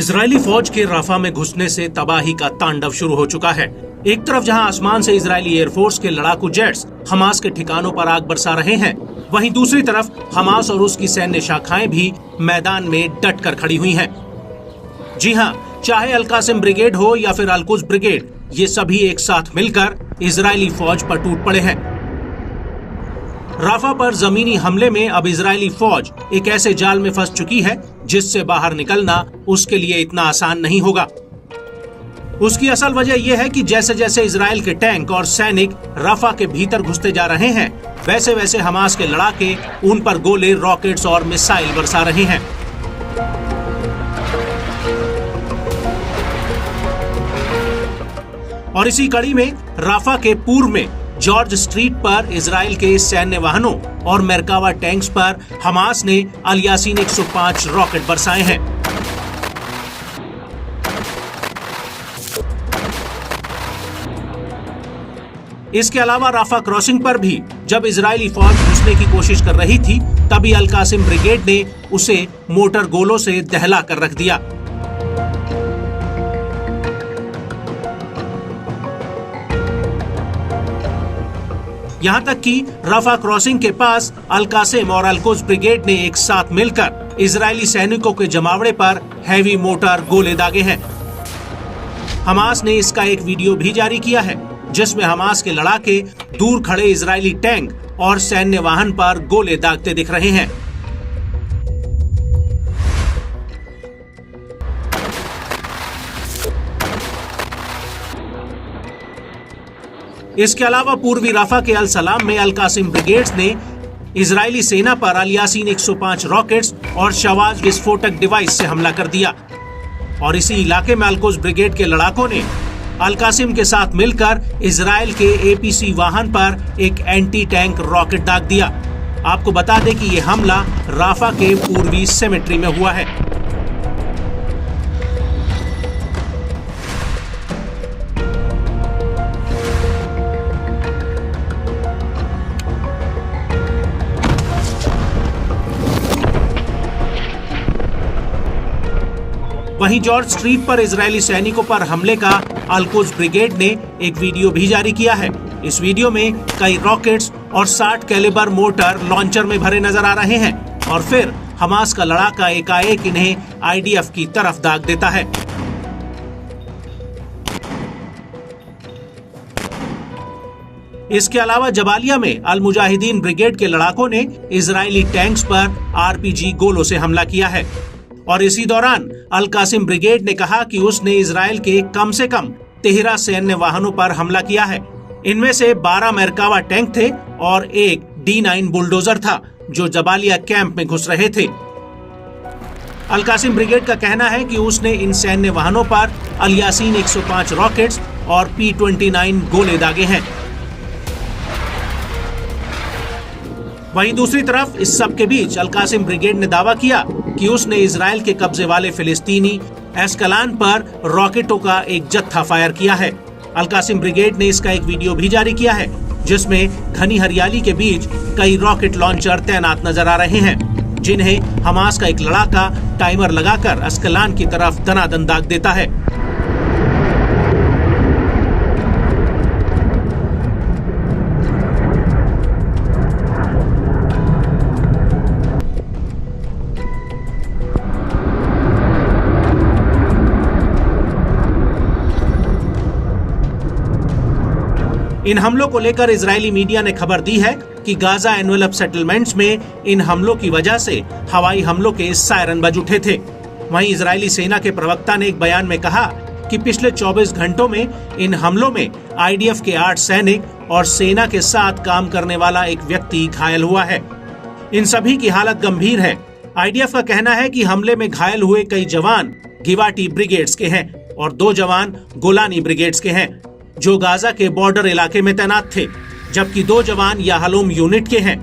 Israeli फौज के Rafa में घुसने से तबाही का तांडव शुरू हो चुका है। एक तरफ जहां आसमान से इजरायली एयरफोर्स के लड़ाकू जेट्स हमास के ठिकानों पर आग बरसा रहे हैं, वहीं दूसरी तरफ हमास और उसकी सैन्य शाखाएं भी मैदान में डट कर खड़ी हुई हैं। जी हां, चाहे अल कासिम ब्रिगेड हो या फिर अल कुद्स ब्रिगेड, ये सभी एक साथ मिलकर इजरायली फौज पर टूट पड़े हैं। राफा पर जमीनी हमले में अब इजरायली फौज एक ऐसे जाल में फंस चुकी है जिससे बाहर निकलना उसके लिए इतना आसान नहीं होगा। उसकी असल वजह यह है कि जैसे जैसे इजराइल के टैंक और सैनिक राफा के भीतर घुसते जा रहे हैं, वैसे वैसे हमास के लड़ाके उन पर गोले, रॉकेट्स और मिसाइल बरसा रहे हैं। और इसी कड़ी में राफा के पूर्व में जॉर्ज स्ट्रीट पर इजराइल के सैन्य वाहनों और मेरकावा टैंक्स पर हमास ने अल यासीन 105 रॉकेट बरसाए हैं। इसके अलावा राफा क्रॉसिंग पर भी जब इजरायली फौज घुसने की कोशिश कर रही थी, तभी अल कासिम ब्रिगेड ने उसे मोटर गोलों से दहला कर रख दिया। यहां तक कि राफा क्रॉसिंग के पास अल कासिम और अल कुद्स ब्रिगेड ने एक साथ मिलकर इजरायली सैनिकों के जमावड़े पर हैवी मोटर गोले दागे हैं। हमास ने इसका एक वीडियो भी जारी किया है, जिसमें हमास के लड़ाके दूर खड़े इजरायली टैंक और सैन्य वाहन पर गोले दागते दिख रहे हैं। इसके अलावा पूर्वी राफा के अल सलाम में अल कासिम ब्रिगेड्स ने इजरायली सेना पर अल यासीन 105 रॉकेट्स और शवाज विस्फोटक डिवाइस से हमला कर दिया। और इसी इलाके में अल कुद्स ब्रिगेड के लड़ाकों ने अल कासिम के साथ मिलकर इजराइल के एपीसी वाहन पर एक एंटी टैंक रॉकेट दाग दिया। आपको बता दें कि यह हमला राफा के पूर्वी सेमेट्री में हुआ है। वहीं जॉर्ज स्ट्रीट पर इजरायली सैनिकों पर हमले का अल कुद्स ब्रिगेड ने एक वीडियो भी जारी किया है। इस वीडियो में कई रॉकेट्स और 60 कैलिबर मोटर लॉन्चर में भरे नजर आ रहे हैं और फिर हमास का लड़ाका एकाएक इन्हें आईडीएफ की तरफ दाग देता है। इसके अलावा जबालिया में अल मुजाहिदीन ब्रिगेड के लड़ाकों ने इजरायली टैंक्स पर आरपीजी गोलों से हमला किया है। और इसी दौरान अल कासिम ब्रिगेड ने कहा कि उसने इजराइल के कम से कम 13 सैन्य वाहनों पर हमला किया है। इनमें से 12 मेरकावा टैंक थे और एक D9 बुलडोजर था जो जबालिया कैंप में घुस रहे थे। अल कासिम ब्रिगेड का कहना है कि उसने इन सैन्य वाहनों पर अल यासीन 105 रॉकेट्स और P29 गोले दागे हैं। वहीं दूसरी तरफ इस सब के बीच अल कासिम ब्रिगेड ने दावा किया कि उसने इजराइल के कब्जे वाले फिलिस्तीनी एस्कलान पर रॉकेटों का एक जत्था फायर किया है। अल कासिम ब्रिगेड ने इसका एक वीडियो भी जारी किया है, जिसमें घनी हरियाली के बीच कई रॉकेट लॉन्चर तैनात नजर आ रहे हैं, जिन्हें हमास का एक लड़ाका टाइमर लगाकर एस्कलान की तरफ दनादन दाग देता है। इन हमलों को लेकर इजरायली मीडिया ने खबर दी है कि गाजा एनवेलप सेटलमेंट्स में इन हमलों की वजह से हवाई हमलों के सायरन बज उठे थे। वहीं इजरायली सेना के प्रवक्ता ने एक बयान में कहा कि पिछले 24 घंटों में इन हमलों में आईडीएफ के 8 सैनिक और सेना के साथ काम करने वाला एक व्यक्ति घायल हुआ है। इन सभी की हालत गंभीर है। आईडीएफ का कहना है कि हमले में घायल हुए कई जवान गिवाटी ब्रिगेड्स के हैं और 2 जवान गोलानी ब्रिगेड्स के हैं, जो गाजा के बॉर्डर इलाके में तैनात थे, जबकि 2 जवान याहलूम यूनिट के हैं।